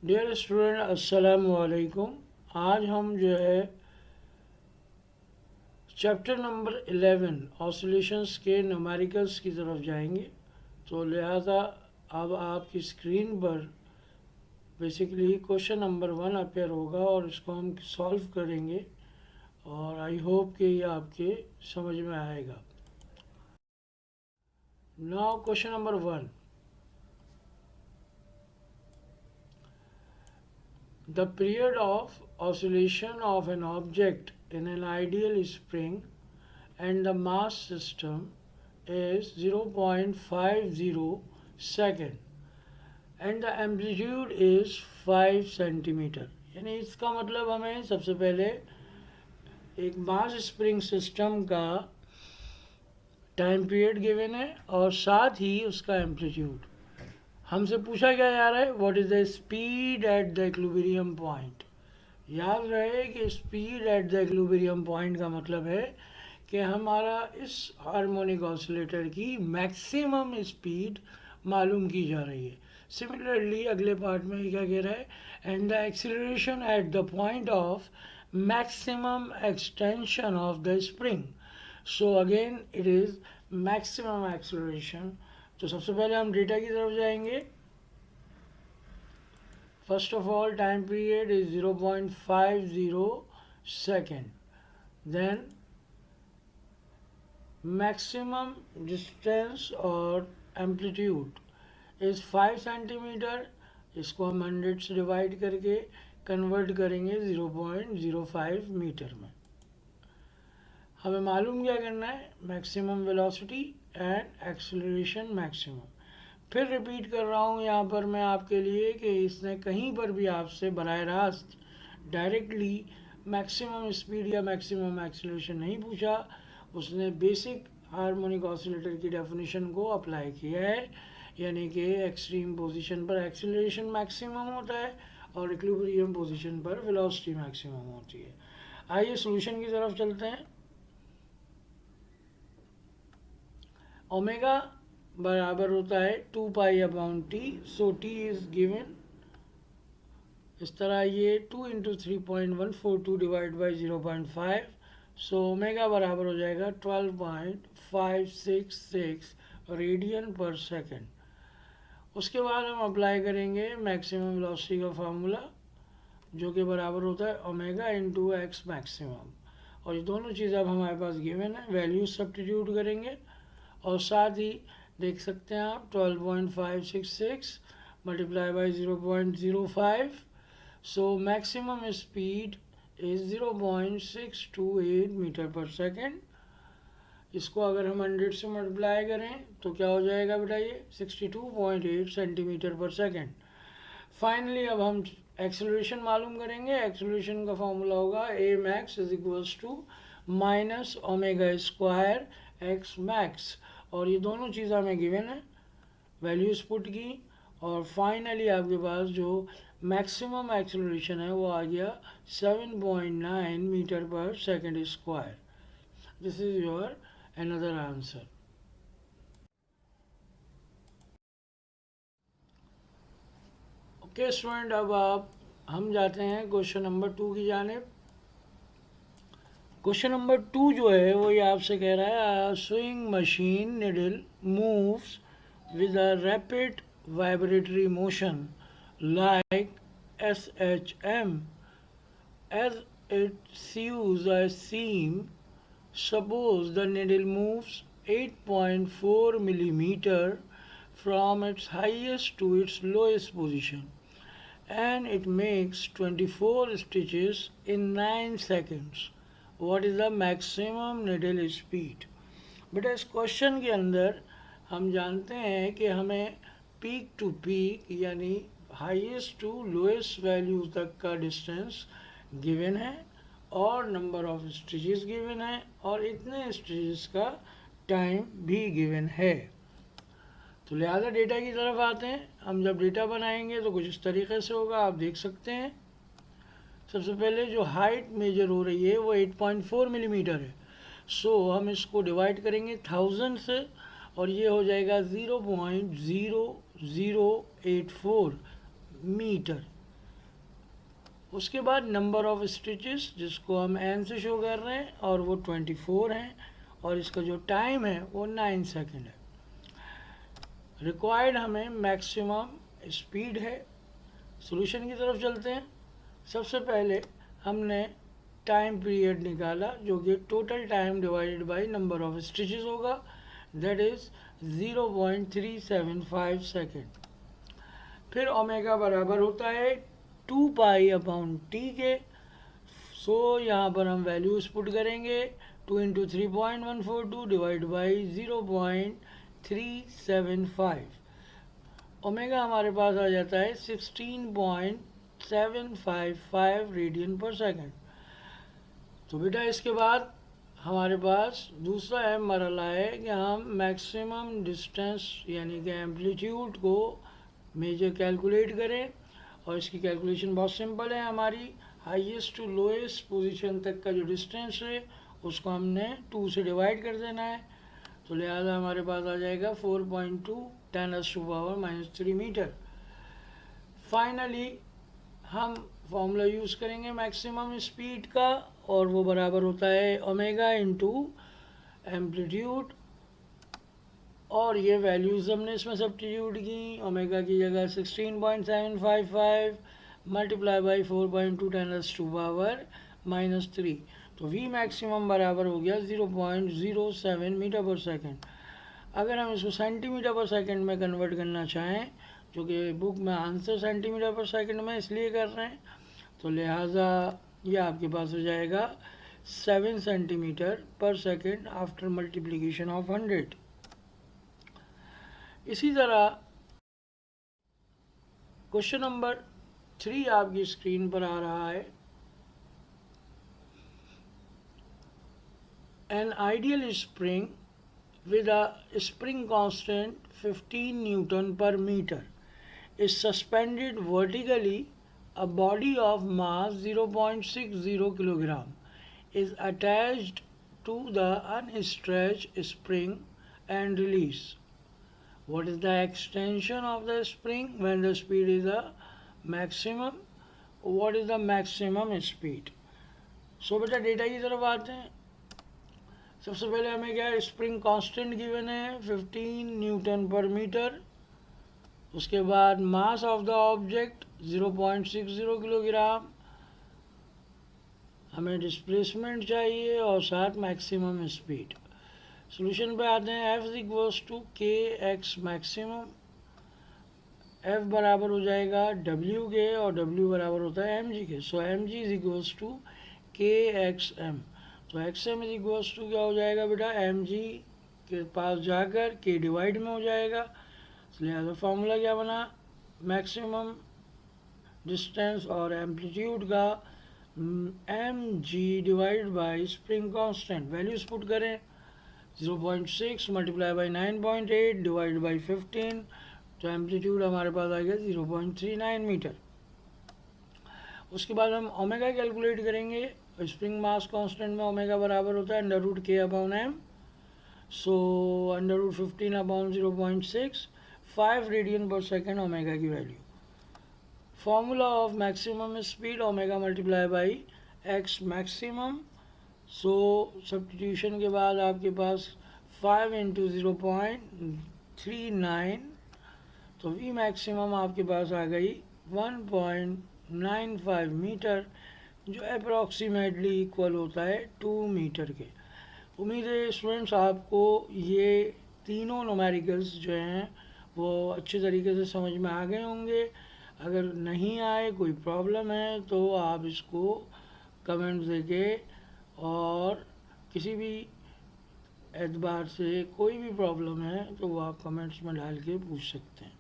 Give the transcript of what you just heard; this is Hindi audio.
डियर स्टूडेंट, अस्सलाम वालेकुम। आज हम जो है चैप्टर नंबर 11 ऑसिलेशंस के न्यूमेरिकल्स की तरफ जाएंगे। तो लिहाजा अब आपकी स्क्रीन पर बेसिकली क्वेश्चन नंबर 1 अपेयर होगा और इसको हम सॉल्व करेंगे और आई होप कि ये आपके समझ में आएगा। Now question number 1, the period of oscillation of an object in an ideal spring and the mass system is 0.50 second and the amplitude is 5 centimetre. यानी इसका मतलब हमें सबसे पहले एक मास स्प्रिंग सिस्टम का टाइम पीरियड गिवन है और साथ ही उसका एम्पलीट्यूड। हमसे पूछा क्या जा रहा है, what is the speed at the equilibrium point. याद रहे कि speed at the equilibrium point का मतलब है कि हमारा इस हार्मोनिक ऑसिलेटर की मैक्सिमम स्पीड मालूम की जा रही है। सिमिलरली अगले पार्ट में क्या कह रहा है, and the acceleration at the point of maximum extension of the spring. So again it is maximum acceleration. तो सबसे पहले हम डेटा की तरफ जाएंगे। First of all time period is 0.50 second, then maximum distance और एम्पलीट्यूड इज 5 सेंटीमीटर। इसको हम 100 से डिवाइड करके कन्वर्ट करेंगे 0.05 मीटर में। हमें मालूम क्या करना है, maximum velocity and acceleration maximum. फिर रिपीट कर रहा हूँ यहाँ पर मैं आपके लिए कि इसने कहीं पर भी आपसे बराह रास्त डायरेक्टली मैक्सिमम स्पीड या मैक्सिमम एक्सेलरेशन नहीं पूछा। उसने बेसिक हार्मोनिक ऑसिलेटर की डेफिनेशन को अप्लाई किया है, यानी कि एक्सट्रीम पोजीशन पर एक्सेलरेशन मैक्सिमम होता है और इक्विलिब्रियम पोजीशन पर वेलोसिटी मैक्सिमम होती है। आइए सॉल्यूशन की तरफ चलते हैं। ओमेगा बराबर होता है 2 pi upon T. So T is given इस तरह, ये 2 into 3.142 divide by 0.5। So omega बराबर हो जाएगा 12.566 रेडियन पर सेकेंड। उसके बाद हम अप्लाई करेंगे मैक्सिमम वेलोसिटी का फार्मूला, जो कि बराबर होता है ओमेगा इंटू एक्स मैक्सिमम। और ये दोनों चीज़ अब हमारे पास गिवन है, वैल्यू सब्स्टिट्यूट करेंगे और साथ ही देख सकते हैं आप 12.566 multiply by 0.05। So maximum speed is 0.628 metre per second. इसको अगर हम 100 से मल्टीप्लाई करें तो क्या हो जाएगा बेटा, ये 62.8 सेंटीमीटर पर सेकेंड। फाइनली अब हम एक्सेलरेशन मालूम करेंगे। एक्सेलरेशन का फॉर्मूला होगा a max is equals to minus omega square x max. और ये दोनों चीज़ें हमें गिवन है, वैल्यूज पुट की, और फाइनली आपके पास जो मैक्सिमम एक्सेलरेशन है वो आ गया 7.9 metre per second square. This is your another answer. Okay student, अब हम जाते हैं क्वेश्चन नंबर 2 की जानिब। क्वेश्चन नंबर 2 जो है वो ये आपसे कह रहा है, swing machine needle moves with a rapid vibratory motion like SHM as it sews a seam. Suppose the needle moves 8.4 millimeter from its highest to its lowest position and it makes 24 stitches in 9 seconds. What is the maximum needle speed? बेटा इस क्वेश्चन के अंदर हम जानते हैं कि हमें पीक टू पीक यानी हाईएस्ट टू लोएस्ट वैल्यूज तक का डिस्टेंस गिवन है और नंबर ऑफ स्टेजेस गिवन है और इतने स्टेजेस का टाइम भी गिवन है। तो लिहाजा डेटा की तरफ आते हैं। हम जब डेटा बनाएंगे तो कुछ इस तरीके से होगा, आप देख सकते हैं। सबसे पहले जो हाइट मेजर हो रही है वो 8.4 मिलीमीटर है। सो हम इसको डिवाइड करेंगे 1000 से और ये हो जाएगा 0.0084 मीटर। उसके बाद नंबर ऑफ स्टिचेस जिसको हम n से शो कर रहे हैं और वो 24 हैं और इसका जो टाइम है वो 9 सेकेंड है। रिक्वायर्ड हमें मैक्सिमम स्पीड है। सॉल्यूशन की तरफ चलते हैं। सबसे पहले हमने टाइम पीरियड निकाला जो कि total time divided by number of stitches होगा, दैट इज़ 0.375 सेकेंड। फिर ओमेगा बराबर होता है 2 पाई अपॉन टी के। सो यहाँ पर हम वैल्यूज पुट करेंगे 2 इंटू 3.142 डिवाइड बाई 0.375। ओमेगा हमारे पास आ जाता है 16.755 रेडियन पर सेकेंड। तो बेटा इसके बाद हमारे पास दूसरा अहम मरहला है कि हम मैक्सिमम डिस्टेंस यानी कि एम्पलीट्यूड को मेजर कैलकुलेट करें। और इसकी कैलकुलेशन बहुत सिंपल है। हमारी हाईएस्ट टू लोएस्ट पोजीशन तक का जो डिस्टेंस है उसको हमने 2 से डिवाइड कर देना है। तो लिहाजा हमारे पास आ जाएगा 4.2 10⁻³ मीटर। फाइनली हम फॉर्मूला यूज़ करेंगे मैक्सिमम स्पीड का और वो बराबर होता है ओमेगा इंटू एम्पलीट्यूड। और ये वैल्यूज़ हमने इसमें सब्स्टिट्यूट की। ओमेगा की जगह 16.755 मल्टीप्लाई बाई 4.2 10⁻³ तो वी मैक्सिमम बराबर हो गया 0.07 मीटर पर सेकेंड। अगर हम इसको सेंटीमीटर पर सेकेंड में कन्वर्ट करना चाहें, जो कि बुक में आंसर सेंटीमीटर पर सेकेंड में इसलिए कर रहे हैं, तो लिहाजा ये आपके पास हो जाएगा 7 सेंटीमीटर पर सेकेंड आफ्टर मल्टीप्लिकेशन ऑफ 100। इसी तरह क्वेश्चन नंबर 3 आपकी स्क्रीन पर आ रहा है। An ideal spring with a spring constant 15 Newton per meter is suspended vertically. A body of mass 0.60 kilogram is attached to the unstretched spring and released. What is the extension of the spring when the speed is the maximum? What is the maximum speed? So बेटा डेटा की तरफ आते हैं। सबसे पहले हमें क्या है, स्प्रिंग कांस्टेंट गिवन है 15 न्यूटन पर मीटर। उसके बाद mass of the object 0.60 kilogram. हमें डिस्प्लेसमेंट चाहिए और साथ मैक्सिमम स्पीड। सॉल्यूशन पे आते हैं। F equals to k x maximum. F बराबर हो जाएगा W के और W बराबर होता है mg के। So mg is equals to k x m. तो x m is equals to क्या हो जाएगा बेटा, mg के पास जाकर k डिवाइड में हो जाएगा। लिहाजा फार्मूला क्या बना, मैक्सिमम डिस्टेंस और एम्पलीट्यूड का mg divide by spring constant. Values put करें 0.6 मल्टीप्लाई बाई 9.8 डिवाइड बाई 15। तो एम्पलीट्यूड हमारे पास आ गया 0.39 मीटर। उसके बाद हम ओमेगा कैलकुलेट करेंगे। स्प्रिंग मास कांस्टेंट में ओमेगा बराबर होता है √k/m। सो √15/0.6 5 रेडियन पर सेकेंड ओमेगा की value. Formula of maximum speed omega multiply by x maximum. So substitution के बाद आपके पास 5 इंटू 0.39 तो वी मैक्सिमम आपके पास आ गई 1.95 मीटर, जो अप्रॉक्सीमेटली इक्वल होता है 2 मीटर के। उम्मीद है स्टूडेंट्स आपको ये तीनों न्यूमेरिकल्स जो हैं वो अच्छे तरीके से समझ में आ गए होंगे। अगर नहीं आए, कोई प्रॉब्लम है, तो आप इसको कमेंट्स देके और किसी भी एतबार से कोई भी प्रॉब्लम है तो वो आप कमेंट्स में डाल के पूछ सकते हैं।